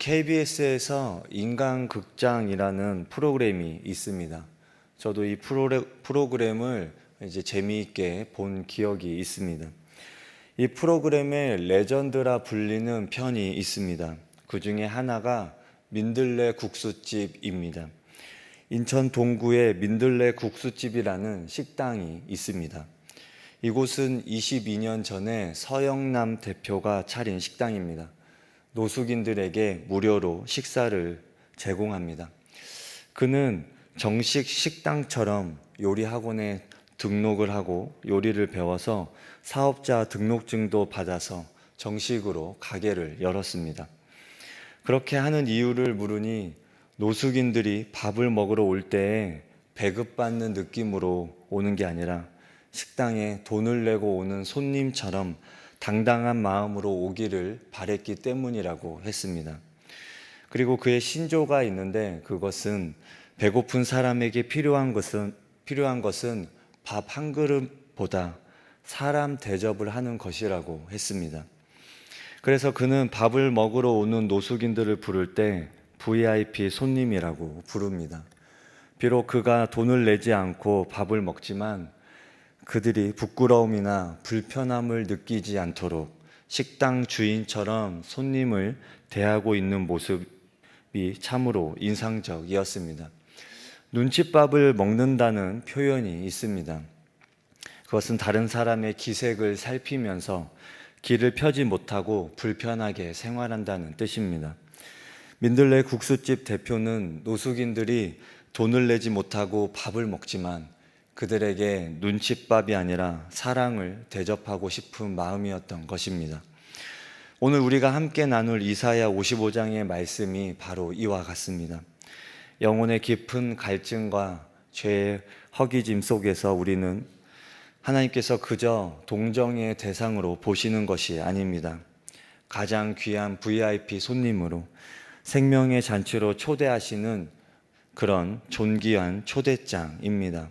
KBS에서 인간극장이라는 프로그램이 있습니다. 저도 이 프로그램을 이제 재미있게 본 기억이 있습니다. 이 프로그램에 레전드라 불리는 편이 있습니다. 그 중에 하나가 민들레 국수집입니다. 인천 동구에 민들레 국수집이라는 식당이 있습니다. 이곳은 22년 전에 서영남 대표가 차린 식당입니다. 노숙인들에게 무료로 식사를 제공합니다. 그는 정식 식당처럼 요리학원에 등록을 하고 요리를 배워서 사업자 등록증도 받아서 정식으로 가게를 열었습니다. 그렇게 하는 이유를 물으니 노숙인들이 밥을 먹으러 올 때에 배급받는 느낌으로 오는 게 아니라 식당에 돈을 내고 오는 손님처럼 당당한 마음으로 오기를 바랬기 때문이라고 했습니다. 그리고 그의 신조가 있는데 그것은 배고픈 사람에게 필요한 것은 밥 한 그릇보다 사람 대접을 하는 것이라고 했습니다. 그래서 그는 밥을 먹으러 오는 노숙인들을 부를 때 VIP 손님이라고 부릅니다. 비록 그가 돈을 내지 않고 밥을 먹지만 그들이 부끄러움이나 불편함을 느끼지 않도록 식당 주인처럼 손님을 대하고 있는 모습이 참으로 인상적이었습니다. 눈칫밥을 먹는다는 표현이 있습니다. 그것은 다른 사람의 기색을 살피면서 길을 펴지 못하고 불편하게 생활한다는 뜻입니다. 민들레 국수집 대표는 노숙인들이 돈을 내지 못하고 밥을 먹지만 그들에게 눈칫밥이 아니라 사랑을 대접하고 싶은 마음이었던 것입니다. 오늘 우리가 함께 나눌 이사야 55장의 말씀이 바로 이와 같습니다. 영혼의 깊은 갈증과 죄의 허기짐 속에서 우리는 하나님께서 그저 동정의 대상으로 보시는 것이 아닙니다. 가장 귀한 VIP 손님으로 생명의 잔치로 초대하시는 그런 존귀한 초대장입니다.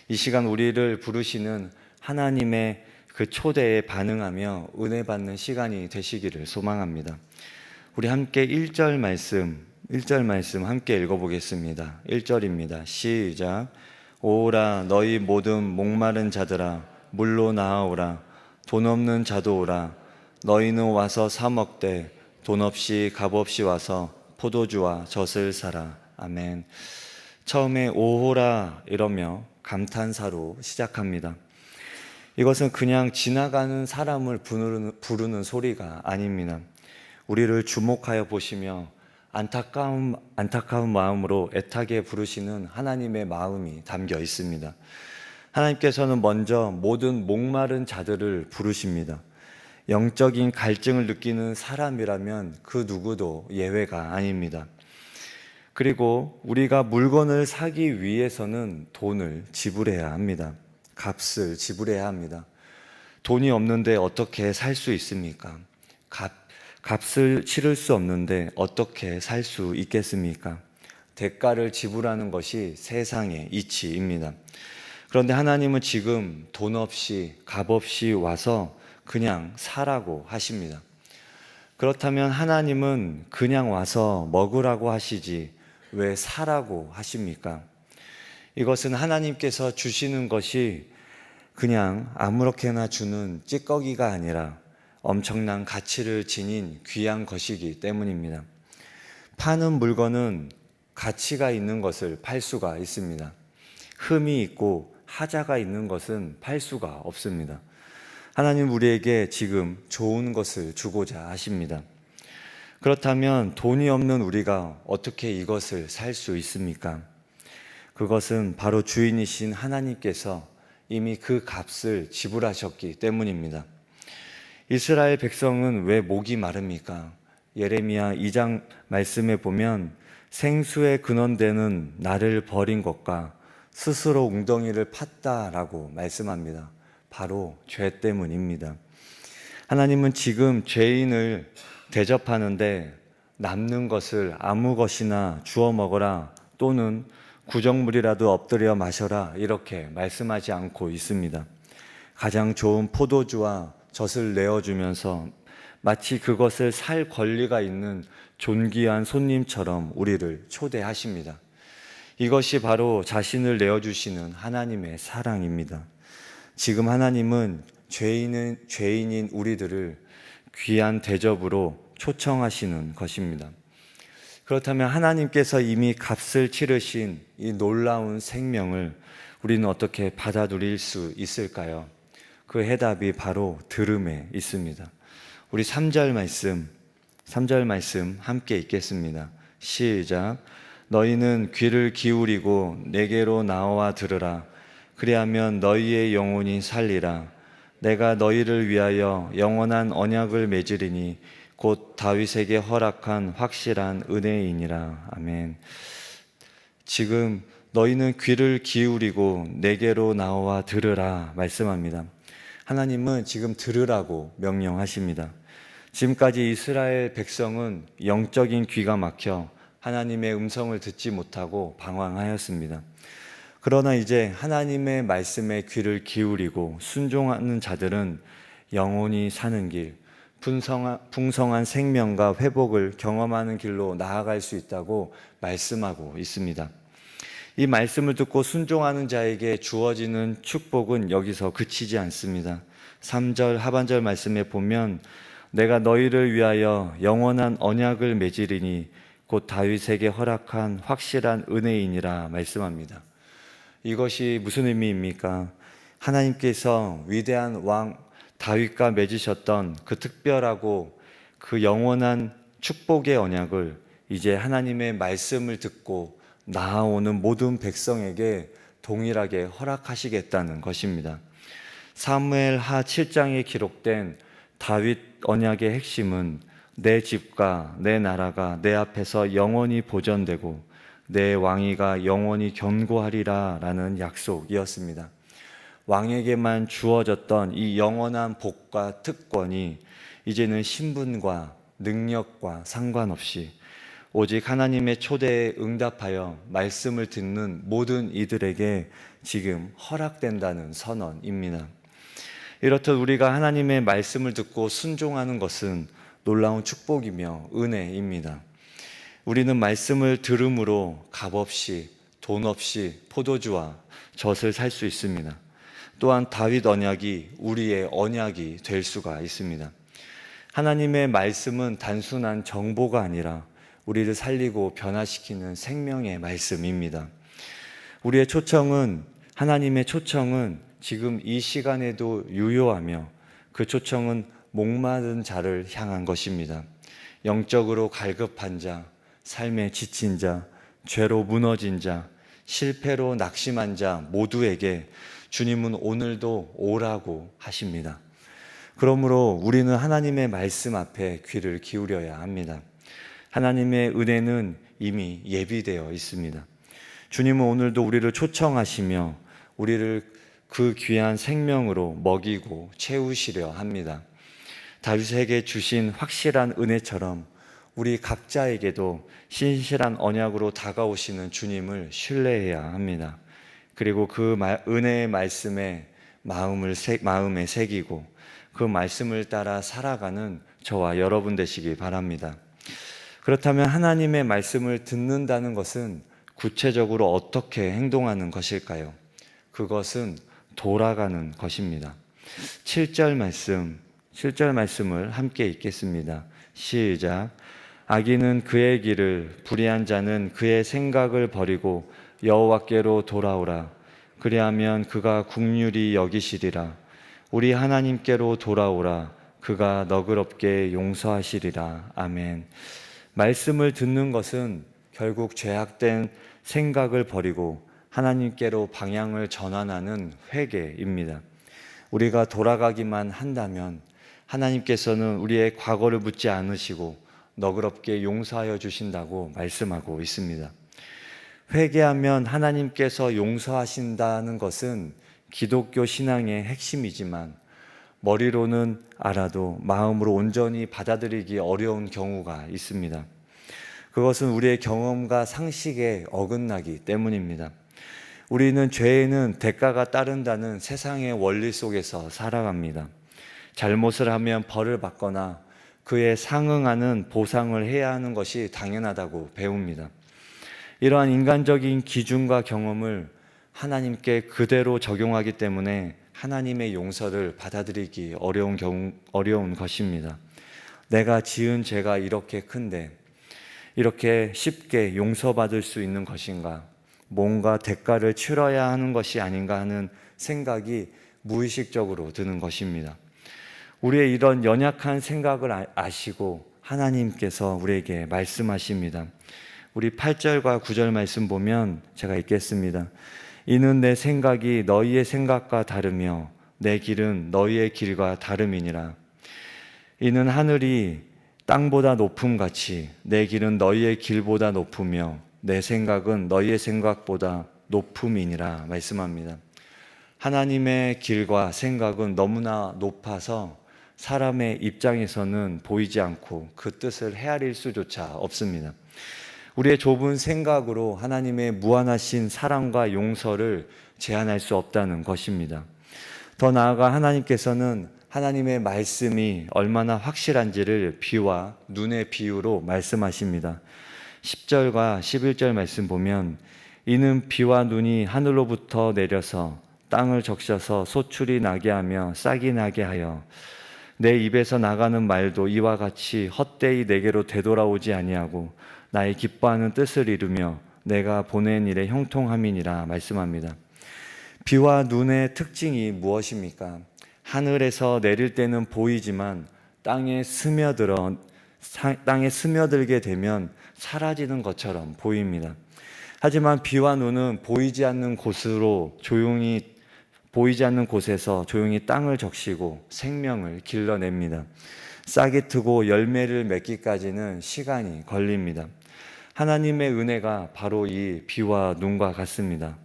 이 시간 우리를 부르시는 하나님의 그 초대에 반응하며 은혜 받는 시간이 되시기를 소망합니다. 우리 함께 1절 말씀 함께 읽어보겠습니다. 1절입니다. 시작. 오라 너희 모든 목마른 자들아 물로 나아오라 돈 없는 자도 오라 너희는 와서 사 먹되 돈 없이 값 없이 와서 포도주와 젖을 사라. 아멘. 처음에 오호라 이러며 감탄사로 시작합니다. 이것은 그냥 지나가는 사람을 부르는 소리가 아닙니다. 우리를 주목하여 보시며 안타까운 마음으로 애타게 부르시는 하나님의 마음이 담겨 있습니다. 하나님께서는 먼저 모든 목마른 자들을 부르십니다. 영적인 갈증을 느끼는 사람이라면 그 누구도 예외가 아닙니다. 그리고 우리가 물건을 사기 위해서는 돈을 지불해야 합니다. 값을 지불해야 합니다. 돈이 없는데 어떻게 살 수 있습니까? 값을 치를 수 없는데 어떻게 살 수 있겠습니까? 대가를 지불하는 것이 세상의 이치입니다. 그런데 하나님은 지금 돈 없이 값 없이 와서 그냥 사라고 하십니다. 그렇다면 하나님은 그냥 와서 먹으라고 하시지 왜 사라고 하십니까? 이것은 하나님께서 주시는 것이 그냥 아무렇게나 주는 찌꺼기가 아니라 엄청난 가치를 지닌 귀한 것이기 때문입니다. 파는 물건은 가치가 있는 것을 팔 수가 있습니다. 흠이 있고 하자가 있는 것은 팔 수가 없습니다. 하나님 우리에게 지금 좋은 것을 주고자 하십니다. 그렇다면 돈이 없는 우리가 어떻게 이것을 살 수 있습니까? 그것은 바로 주인이신 하나님께서 이미 그 값을 지불하셨기 때문입니다. 이스라엘 백성은 왜 목이 마릅니까? 예레미야 2장 말씀에 보면 생수의 근원되는 나를 버린 것과 스스로 웅덩이를 팠다라고 말씀합니다. 바로 죄 때문입니다. 하나님은 지금 죄인을 대접하는데 남는 것을 아무 것이나 주워 먹어라 또는 구정물이라도 엎드려 마셔라 이렇게 말씀하지 않고 있습니다. 가장 좋은 포도주와 젖을 내어주면서 마치 그것을 살 권리가 있는 존귀한 손님처럼 우리를 초대하십니다. 이것이 바로 자신을 내어주시는 하나님의 사랑입니다. 지금 하나님은 죄인인 우리들을 귀한 대접으로 초청하시는 것입니다. 그렇다면 하나님께서 이미 값을 치르신 이 놀라운 생명을 우리는 어떻게 받아들일 수 있을까요? 그 해답이 바로 들음에 있습니다. 우리 3절 말씀 함께 읽겠습니다. 시작. 너희는 귀를 기울이고 내게로 나와 들으라. 그리하면 너희의 영혼이 살리라. 내가 너희를 위하여 영원한 언약을 맺으리니 곧 다윗에게 허락한 확실한 은혜이니라. 아멘. 지금 너희는 귀를 기울이고 내게로 나와 들으라 말씀합니다. 하나님은 지금 들으라고 명령하십니다. 지금까지 이스라엘 백성은 영적인 귀가 막혀 하나님의 음성을 듣지 못하고 방황하였습니다. 그러나 이제 하나님의 말씀에 귀를 기울이고 순종하는 자들은 영원히 사는 길, 풍성한 생명과 회복을 경험하는 길로 나아갈 수 있다고 말씀하고 있습니다. 이 말씀을 듣고 순종하는 자에게 주어지는 축복은 여기서 그치지 않습니다. 3절 하반절 말씀에 보면 내가 너희를 위하여 영원한 언약을 맺으리니 곧 다윗에게 허락한 확실한 은혜이니라 말씀합니다. 이것이 무슨 의미입니까? 하나님께서 위대한 왕 다윗과 맺으셨던 그 특별하고 그 영원한 축복의 언약을 이제 하나님의 말씀을 듣고 나아오는 모든 백성에게 동일하게 허락하시겠다는 것입니다. 사무엘하 7장에 기록된 다윗 언약의 핵심은 내 집과 내 나라가 내 앞에서 영원히 보존되고 내 왕위가 영원히 견고하리라 라는 약속이었습니다. 왕에게만 주어졌던 이 영원한 복과 특권이 이제는 신분과 능력과 상관없이 오직 하나님의 초대에 응답하여 말씀을 듣는 모든 이들에게 지금 허락된다는 선언입니다. 이렇듯 우리가 하나님의 말씀을 듣고 순종하는 것은 놀라운 축복이며 은혜입니다. 우리는 말씀을 들음으로 값없이 돈 없이 포도주와 젖을 살 수 있습니다. 또한 다윗 언약이 우리의 언약이 될 수가 있습니다. 하나님의 말씀은 단순한 정보가 아니라 우리를 살리고 변화시키는 생명의 말씀입니다. 하나님의 초청은 지금 이 시간에도 유효하며 그 초청은 목마른 자를 향한 것입니다. 영적으로 갈급한 자, 삶에 지친 자, 죄로 무너진 자, 실패로 낙심한 자 모두에게 주님은 오늘도 오라고 하십니다. 그러므로 우리는 하나님의 말씀 앞에 귀를 기울여야 합니다. 하나님의 은혜는 이미 예비되어 있습니다. 주님은 오늘도 우리를 초청하시며 우리를 그 귀한 생명으로 먹이고 채우시려 합니다. 다윗에게 주신 확실한 은혜처럼 우리 각자에게도 신실한 언약으로 다가오시는 주님을 신뢰해야 합니다. 그리고 그 은혜의 말씀에 마음에 새기고 그 말씀을 따라 살아가는 저와 여러분 되시기 바랍니다. 그렇다면 하나님의 말씀을 듣는다는 것은 구체적으로 어떻게 행동하는 것일까요? 그것은 돌아가는 것입니다. 7절 말씀을 함께 읽겠습니다. 시작. 악인은 그의 길을, 불의한 자는 그의 생각을 버리고 여호와께로 돌아오라. 그리하면 그가 긍휼히 여기시리라. 우리 하나님께로 돌아오라. 그가 너그럽게 용서하시리라. 아멘. 말씀을 듣는 것은 결국 죄악된 생각을 버리고 하나님께로 방향을 전환하는 회개입니다. 우리가 돌아가기만 한다면 하나님께서는 우리의 과거를 묻지 않으시고 너그럽게 용서하여 주신다고 말씀하고 있습니다. 회개하면 하나님께서 용서하신다는 것은 기독교 신앙의 핵심이지만 머리로는 알아도 마음으로 온전히 받아들이기 어려운 경우가 있습니다. 그것은 우리의 경험과 상식에 어긋나기 때문입니다. 우리는 죄에는 대가가 따른다는 세상의 원리 속에서 살아갑니다. 잘못을 하면 벌을 받거나 그에 상응하는 보상을 해야 하는 것이 당연하다고 배웁니다. 이러한 인간적인 기준과 경험을 하나님께 그대로 적용하기 때문에 하나님의 용서를 받아들이기 어려운 것입니다. 내가 지은 죄가 이렇게 큰데 이렇게 쉽게 용서받을 수 있는 것인가? 뭔가 대가를 치러야 하는 것이 아닌가 하는 생각이 무의식적으로 드는 것입니다. 우리의 이런 연약한 생각을 아시고 하나님께서 우리에게 말씀하십니다. 우리 8절과 9절 말씀 보면 제가 읽겠습니다. 이는 내 생각이 너희의 생각과 다르며 내 길은 너희의 길과 다름이니라. 이는 하늘이 땅보다 높음같이 내 길은 너희의 길보다 높으며 내 생각은 너희의 생각보다 높음이니라 말씀합니다. 하나님의 길과 생각은 너무나 높아서 사람의 입장에서는 보이지 않고 그 뜻을 헤아릴 수조차 없습니다. 우리의 좁은 생각으로 하나님의 무한하신 사랑과 용서를 제한할 수 없다는 것입니다. 더 나아가 하나님께서는 하나님의 말씀이 얼마나 확실한지를 비와 눈의 비유로 말씀하십니다. 10절과 11절 말씀 보면 이는 비와 눈이 하늘로부터 내려서 땅을 적셔서 소출이 나게 하며 싹이 나게 하여 내 입에서 나가는 말도 이와 같이 헛되이 내게로 되돌아오지 아니하고 나의 기뻐하는 뜻을 이루며 내가 보낸 일에 형통함이니라 말씀합니다. 비와 눈의 특징이 무엇입니까? 하늘에서 내릴 때는 보이지만 땅에 스며들게 되면 사라지는 것처럼 보입니다. 하지만 비와 눈은 보이지 않는 곳에서 조용히 땅을 적시고 생명을 길러냅니다. 싹이 트고 열매를 맺기까지는 시간이 걸립니다. 하나님의 은혜가 바로 이 비와 눈과 같습니다.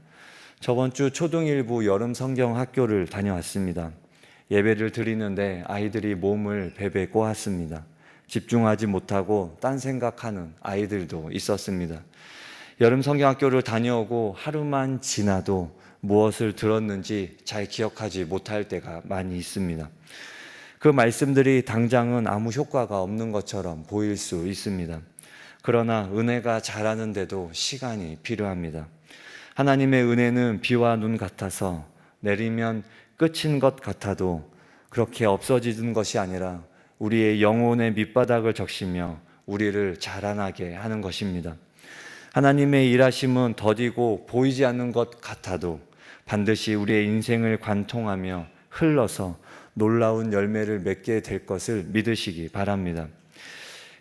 저번 주 초등일부 여름 성경 학교를 다녀왔습니다. 예배를 드리는데 아이들이 몸을 베베 꼬았습니다. 집중하지 못하고 딴 생각하는 아이들도 있었습니다. 여름 성경학교를 다녀오고 하루만 지나도 무엇을 들었는지 잘 기억하지 못할 때가 많이 있습니다. 그 말씀들이 당장은 아무 효과가 없는 것처럼 보일 수 있습니다. 그러나 은혜가 자라는데도 시간이 필요합니다. 하나님의 은혜는 비와 눈 같아서 내리면 끝인 것 같아도 그렇게 없어지는 것이 아니라 우리의 영혼의 밑바닥을 적시며 우리를 자라나게 하는 것입니다. 하나님의 일하심은 더디고 보이지 않는 것 같아도 반드시 우리의 인생을 관통하며 흘러서 놀라운 열매를 맺게 될 것을 믿으시기 바랍니다.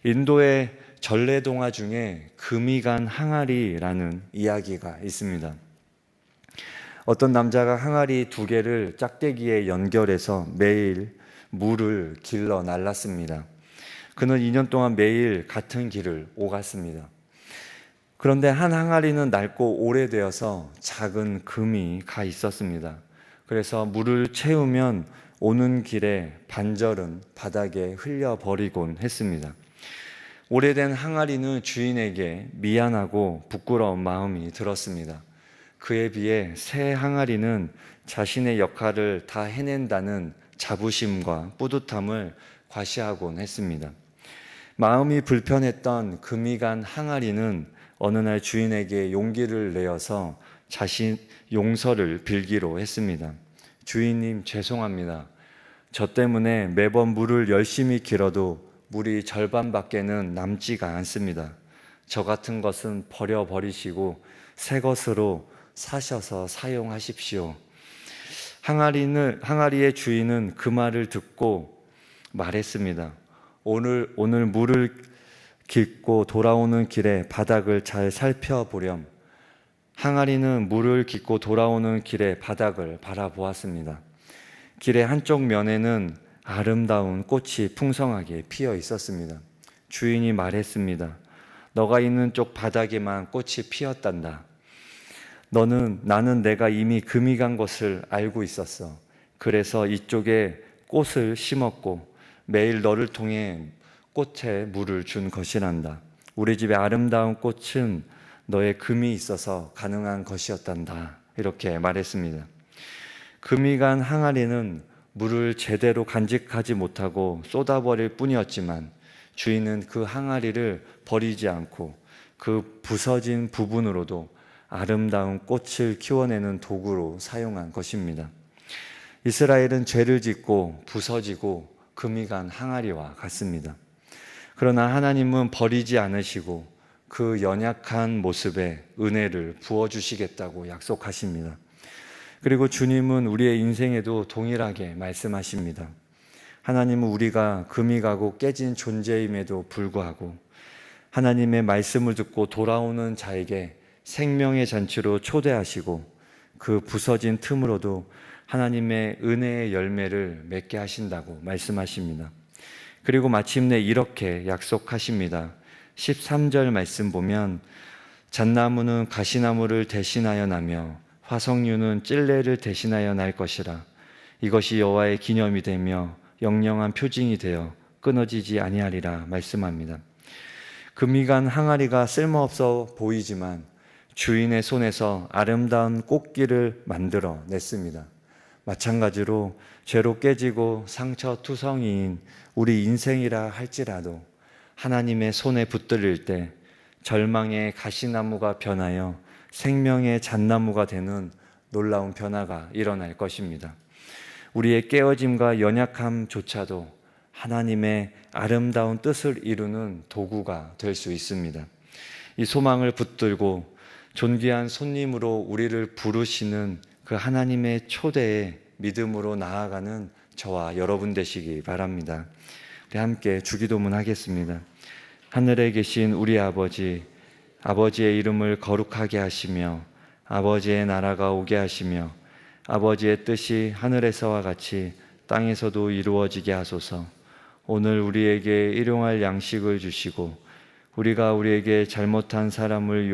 인도의 전래동화 중에 금이 간 항아리라는 이야기가 있습니다. 어떤 남자가 항아리 2개를 짝대기에 연결해서 매일 물을 길러 날랐습니다. 그는 2년 동안 매일 같은 길을 오갔습니다. 그런데 한 항아리는 낡고 오래되어서 작은 금이 가 있었습니다. 그래서 물을 채우면 오는 길에 반절은 바닥에 흘려버리곤 했습니다. 오래된 항아리는 주인에게 미안하고 부끄러운 마음이 들었습니다. 그에 비해 새 항아리는 자신의 역할을 다 해낸다는 자부심과 뿌듯함을 과시하곤 했습니다. 마음이 불편했던 금이 간 항아리는 어느 날 주인에게 용기를 내어서 자신 용서를 빌기로 했습니다. 주인님, 죄송합니다. 저 때문에 매번 물을 열심히 길어도 물이 절반밖에는 남지가 않습니다. 저 같은 것은 버려버리시고 새 것으로 사셔서 사용하십시오. 항아리의 주인은 그 말을 듣고 말했습니다. 오늘 물을 깃고 돌아오는 길에 바닥을 잘 살펴보렴. 항아리는 물을 깃고 돌아오는 길에 바닥을 바라보았습니다. 길의 한쪽 면에는 아름다운 꽃이 풍성하게 피어 있었습니다. 주인이 말했습니다. 너가 있는 쪽 바닥에만 꽃이 피었단다. 나는 내가 이미 금이 간 것을 알고 있었어. 그래서 이쪽에 꽃을 심었고 매일 너를 통해 꽃에 물을 준 것이란다. 우리 집의 아름다운 꽃은 너의 금이 있어서 가능한 것이었단다. 이렇게 말했습니다. 금이 간 항아리는 물을 제대로 간직하지 못하고 쏟아버릴 뿐이었지만 주인은 그 항아리를 버리지 않고 그 부서진 부분으로도 아름다운 꽃을 키워내는 도구로 사용한 것입니다. 이스라엘은 죄를 짓고 부서지고 금이 간 항아리와 같습니다. 그러나 하나님은 버리지 않으시고 그 연약한 모습에 은혜를 부어주시겠다고 약속하십니다. 그리고 주님은 우리의 인생에도 동일하게 말씀하십니다. 하나님은 우리가 금이 가고 깨진 존재임에도 불구하고 하나님의 말씀을 듣고 돌아오는 자에게 생명의 잔치로 초대하시고 그 부서진 틈으로도 하나님의 은혜의 열매를 맺게 하신다고 말씀하십니다. 그리고 마침내 이렇게 약속하십니다. 13절 말씀 보면 잣나무는 가시나무를 대신하여 나며 화석류는 찔레를 대신하여 날 것이라. 이것이 여호와의 기념이 되며 영영한 표징이 되어 끊어지지 아니하리라 말씀합니다. 금이 간 항아리가 쓸모없어 보이지만 주인의 손에서 아름다운 꽃길을 만들어 냈습니다. 마찬가지로 죄로 깨지고 상처투성이인 우리 인생이라 할지라도 하나님의 손에 붙들릴 때 절망의 가시나무가 변하여 생명의 잣나무가 되는 놀라운 변화가 일어날 것입니다. 우리의 깨어짐과 연약함조차도 하나님의 아름다운 뜻을 이루는 도구가 될 수 있습니다. 이 소망을 붙들고 존귀한 손님으로 우리를 부르시는 그 하나님의 초대에 믿음으로 나아가는 저와 여러분 되시기 바랍니다. 우리 함께 주기도문 하겠습니다. 하늘에 계신 우리 아버지, 아버지의 이름을 거룩하게 하시며 아버지의 나라가 오게 하시며 아버지의 뜻이 하늘에서와 같이 땅에서도 이루어지게 하소서. 오늘 우리에게 일용할 양식을 주시고 우리가 우리에게 잘못한 사람을